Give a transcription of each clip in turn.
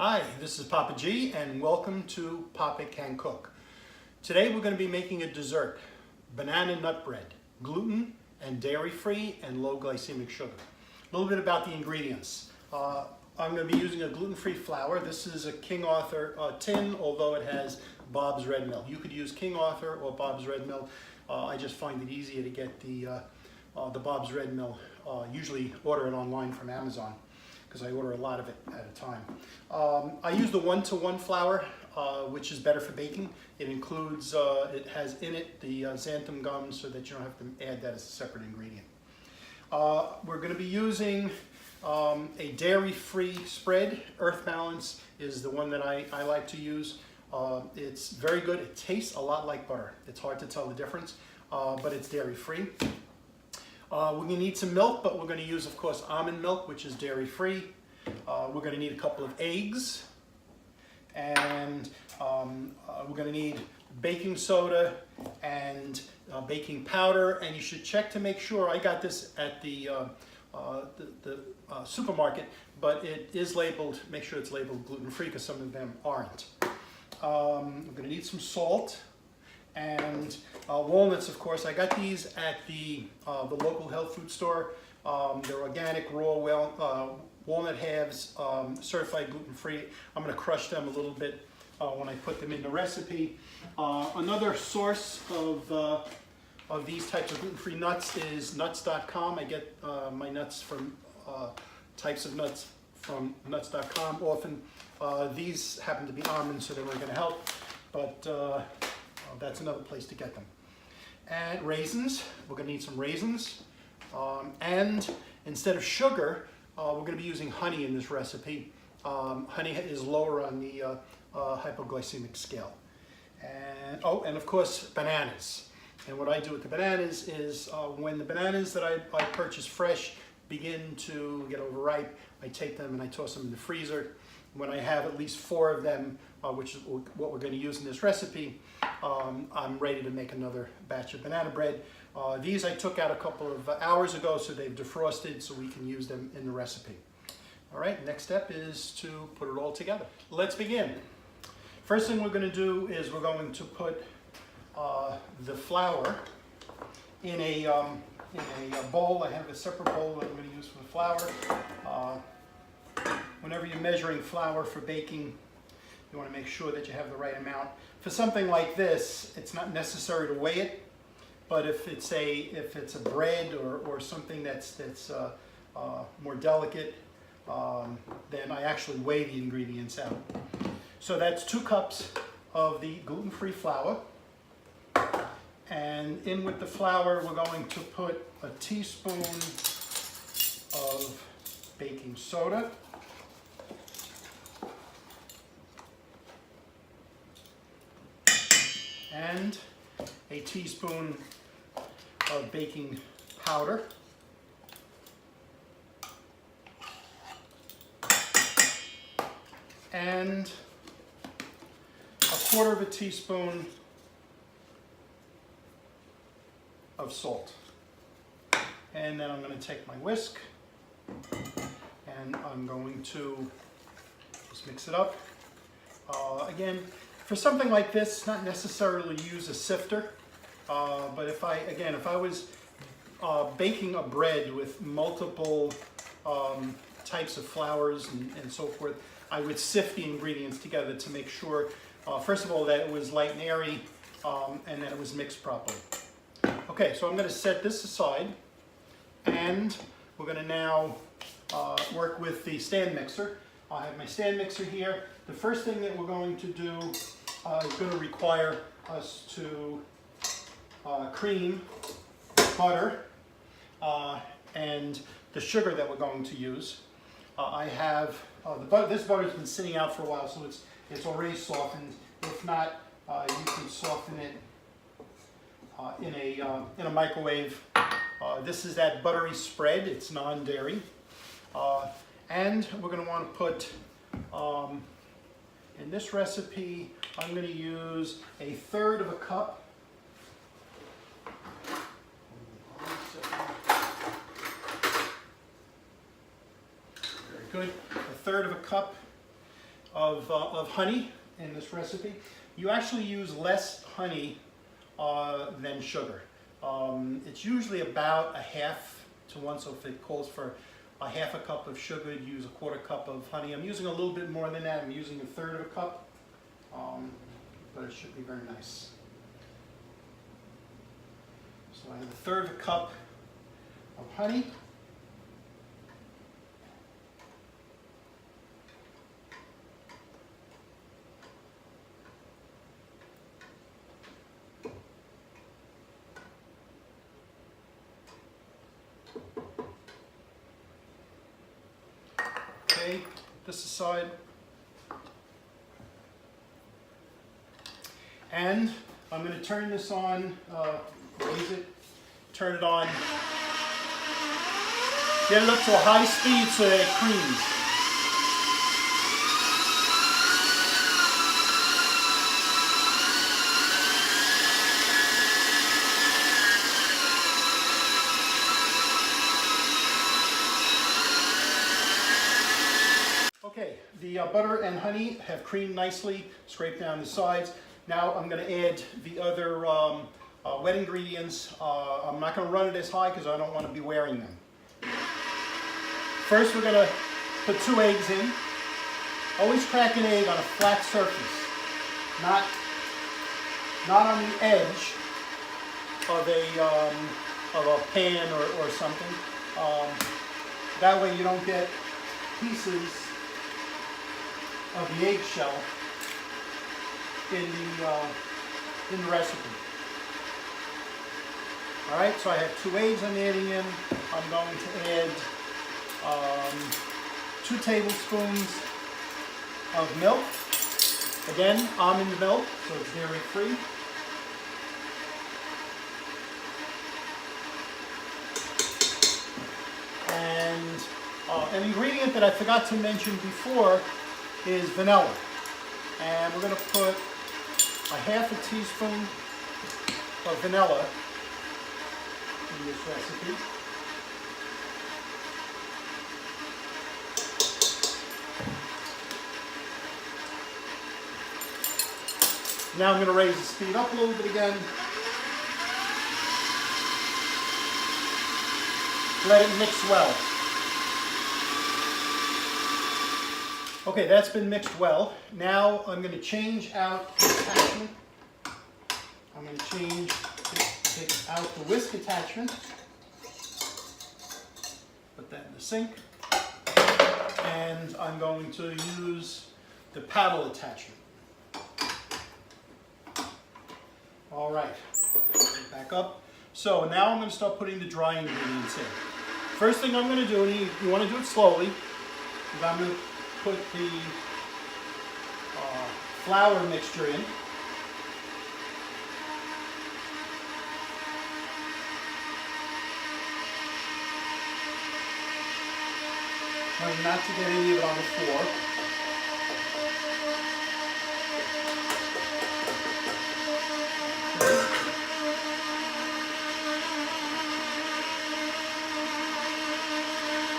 Hi, this is Papa G and welcome to Papa Can Cook. Today we're going to be making a dessert, banana nut bread, gluten and dairy-free and low glycemic sugar. A little bit about the ingredients. I'm going to be using a gluten-free flour. This is a King Arthur tin, although it has Bob's Red Mill. You could use King Arthur or Bob's Red Mill. I just find it easier to get the Bob's Red Mill. Usually order it online from Amazon, because I order a lot of it at a time. I use the 1-to-1 flour, which is better for baking. It includes, it has in it the xanthan gum so that you don't have to add that as a separate ingredient. We're going to be using a dairy-free spread. Earth Balance is the one that I like to use. It's very good. It tastes a lot like butter. It's hard to tell the difference, but it's dairy-free. We're going to need some milk, but we're going to use, of course, almond milk, which is dairy-free. We're going to need a couple of eggs, and we're going to need baking soda and baking powder. And you should check to make sure. I got this at the supermarket, but it is labeled. Make sure it's labeled gluten-free, because some of them aren't. We're going to need some salt. And walnuts, of course. I got these at the local health food store. They're organic, raw walnut halves, certified gluten-free. I'm going to crush them a little bit when I put them in the recipe. Another source of these types of gluten-free nuts is nuts.com. I get my nuts from types of nuts from nuts.com. Often these happen to be almonds, so they weren't going to help, but that's another place to get them. And raisins, we're going to need some raisins. And instead of sugar, we're going to be using honey in this recipe. Honey is lower on the hypoglycemic scale. And, and of course, bananas. And what I do with the bananas is when the bananas that I purchase fresh begin to get overripe, I take them and I toss them in the freezer. When I have at least 4 of them, which is what we're going to use in this recipe, I'm ready to make another batch of banana bread. These I took out a couple of hours ago, so they've defrosted, so we can use them in the recipe. All right, next step is to put it all together. Let's begin. First thing we're going to do is we're going to put the flour in a bowl. I have a separate bowl that I'm going to use for the flour. Whenever you're measuring flour for baking, you want to make sure that you have the right amount. For something like this, it's not necessary to weigh it, but if it's a bread or something that's more delicate, then I actually weigh the ingredients out. So that's 2 cups of the gluten-free flour, and in with the flour we're going to put a teaspoon of baking soda. And a teaspoon of baking powder. And a 1/4 teaspoon of salt. And then I'm going to take my whisk and I'm going to just mix it up. Again, for something like this, not necessarily use a sifter, but if I was baking a bread with multiple types of flours and so forth, I would sift the ingredients together to make sure, first of all, that it was light and airy, and that it was mixed properly. Okay, so I'm going to set this aside, and we're going to now work with the stand mixer. I have my stand mixer here. The first thing that we're going to do is going to require us to cream, butter, and the sugar that we're going to use. I have this butter's been sitting out for a while, so it's already softened. If not, you can soften it in a microwave. This is that buttery spread. It's non-dairy, and we're going to want to put in this recipe. I'm going to use a 1/3 cup. Very good. A 1/3 cup of honey in this recipe. You actually use less honey than sugar. It's usually about a half to one, so if it calls for a half a cup of sugar, you'd use a quarter cup of honey. I'm using a little bit more than that. I'm using a third of a cup, but it should be very nice. So I have a third of a cup of honey. Okay, this aside. And I'm going to turn this on, raise it, turn it on, get it up to a high speed so that it creams. Okay, the butter and honey have creamed nicely, scraped down the sides. Now I'm going to add the other wet ingredients. I'm not going to run it as high because I don't want to be wearing them. First we're going to put 2 eggs in. Always crack an egg on a flat surface, not on the edge of a pan or something. That way you don't get pieces of the eggshell in the recipe. All right, so I have 2 eggs I'm adding in. I'm going to add 2 tablespoons of milk. Again, almond milk, so it's dairy-free. And an ingredient that I forgot to mention before is vanilla. And we're going to put a half a teaspoon of vanilla in this recipe. Now I'm going to raise the speed up a little bit again. Let it mix well. Okay, that's been mixed well. Now I'm going to change out the attachment. I'm going to take out the whisk attachment. Put that in the sink. And I'm going to use the paddle attachment. All right, back up. So now I'm going to start putting the dry ingredients in. First thing I'm going to do, and you want to do it slowly, is I'm going to put the flour mixture in. Trying not to get any of it on the floor.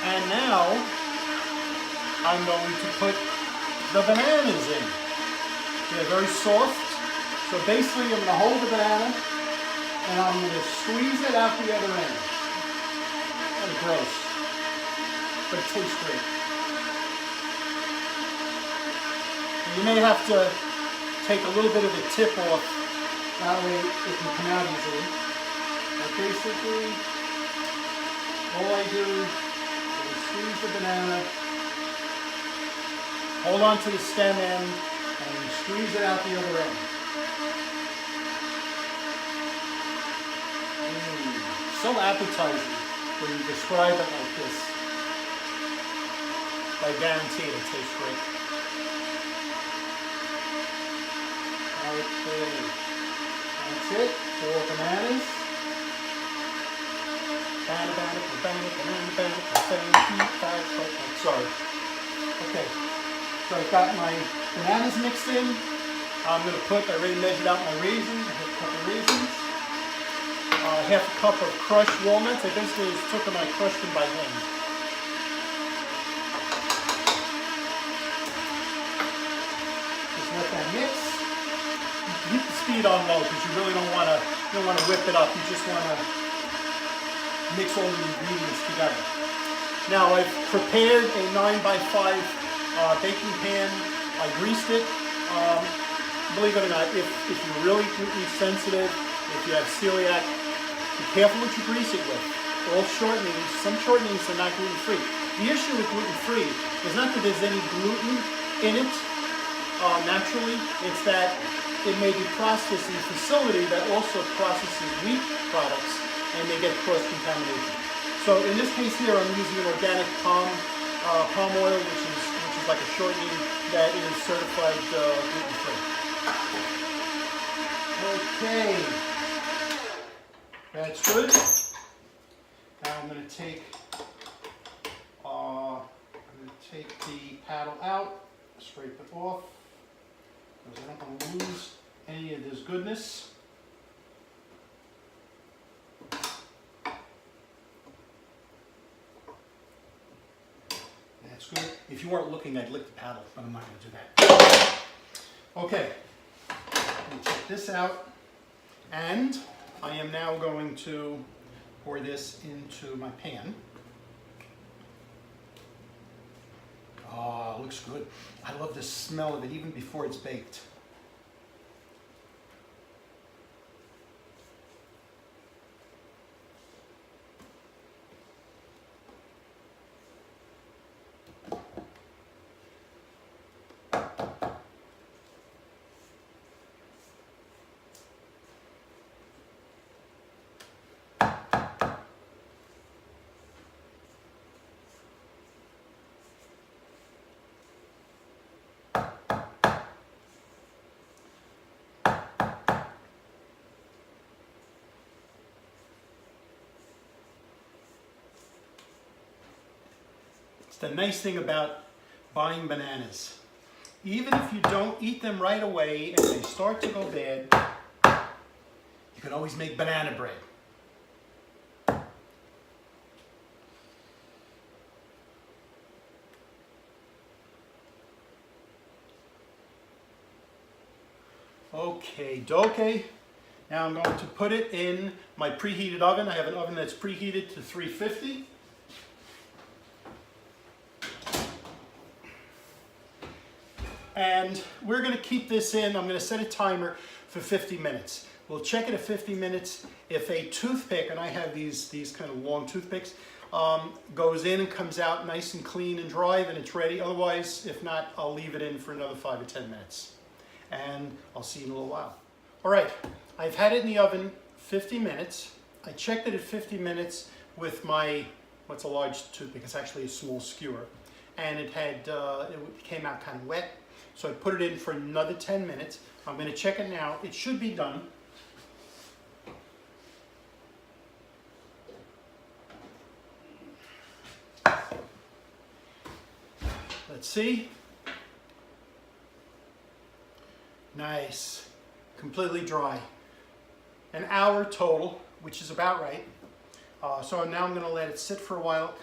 And now I'm going to put the bananas in. They're very soft. So basically I'm going to hold the banana and I'm going to squeeze it out the other end. Kind of gross, but it tastes great. And you may have to take a little bit of the tip off, that way it can come out easily. But basically, all I do is squeeze the banana, hold on to the stem end, and squeeze it out the other end. So appetizing when you describe it like this. I guarantee it tastes great. Okay, that's it. 4 bananas. Sorry. Okay. So I've got my bananas mixed in. I'm going to put, I already measured out my raisins, a cup of raisins. Half a cup of crushed walnuts. I basically just took them and I crushed them by hand. speed on low because you really don't want to whip it up. You just want to mix all the ingredients together. Now I've prepared a 9x5 baking pan. I greased it. Believe it or not, if you're really gluten sensitive, if you have celiac, be careful what you grease it with. All shortenings, some shortenings are not gluten-free. The issue with gluten-free is not that there's any gluten in it naturally, it's that it may be processed in a facility that also processes wheat products and they get cross-contamination. So in this case here, I'm using an organic palm oil, which is like a shortening that is certified gluten-free. Okay, that's good. Now I'm going to take the paddle out, scrape it off, because I don't want to lose any of this goodness. That's good. If you weren't looking, I'd lick the paddle, but I'm not going to do that. Okay, let me check this out, and I am now going to pour this into my pan. Oh, looks good. I love the smell of it even before it's baked. It's the nice thing about buying bananas. Even if you don't eat them right away and they start to go bad, you can always make banana bread. Okay, doke. Now I'm going to put it in my preheated oven. I have an oven that's preheated to 350. And we're going to keep this in. I'm going to set a timer for 50 minutes. We'll check it at 50 minutes. If a toothpick, and I have these kind of long toothpicks, goes in and comes out nice and clean and dry, then it's ready. Otherwise, if not, I'll leave it in for another 5 or 10 minutes. And I'll see you in a little while. All right, I've had it in the oven 50 minutes. I checked it at 50 minutes with my, what's a large toothpick? It's actually a small skewer. And it came out kind of wet. So I put it in for another 10 minutes. I'm going to check it now. It should be done. Let's see. Nice. Completely dry. An hour total, which is about right. So now I'm going to let it sit for a while.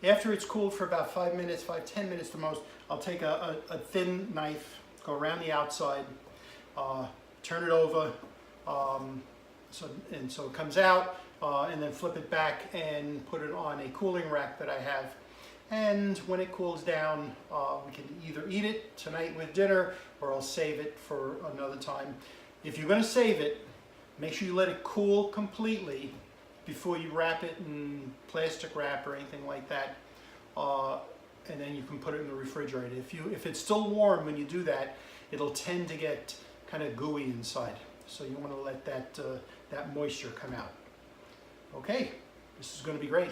After it's cooled for about 5 minutes, 10 minutes the most, I'll take a thin knife, go around the outside, turn it over, so it comes out, and then flip it back and put it on a cooling rack that I have. And when it cools down, we can either eat it tonight with dinner, or I'll save it for another time. If you're going to save it, make sure you let it cool completely before you wrap it in plastic wrap or anything like that, and then you can put it in the refrigerator. If it's still warm when you do that, it'll tend to get kind of gooey inside. So you want to let that moisture come out. Okay, this is going to be great.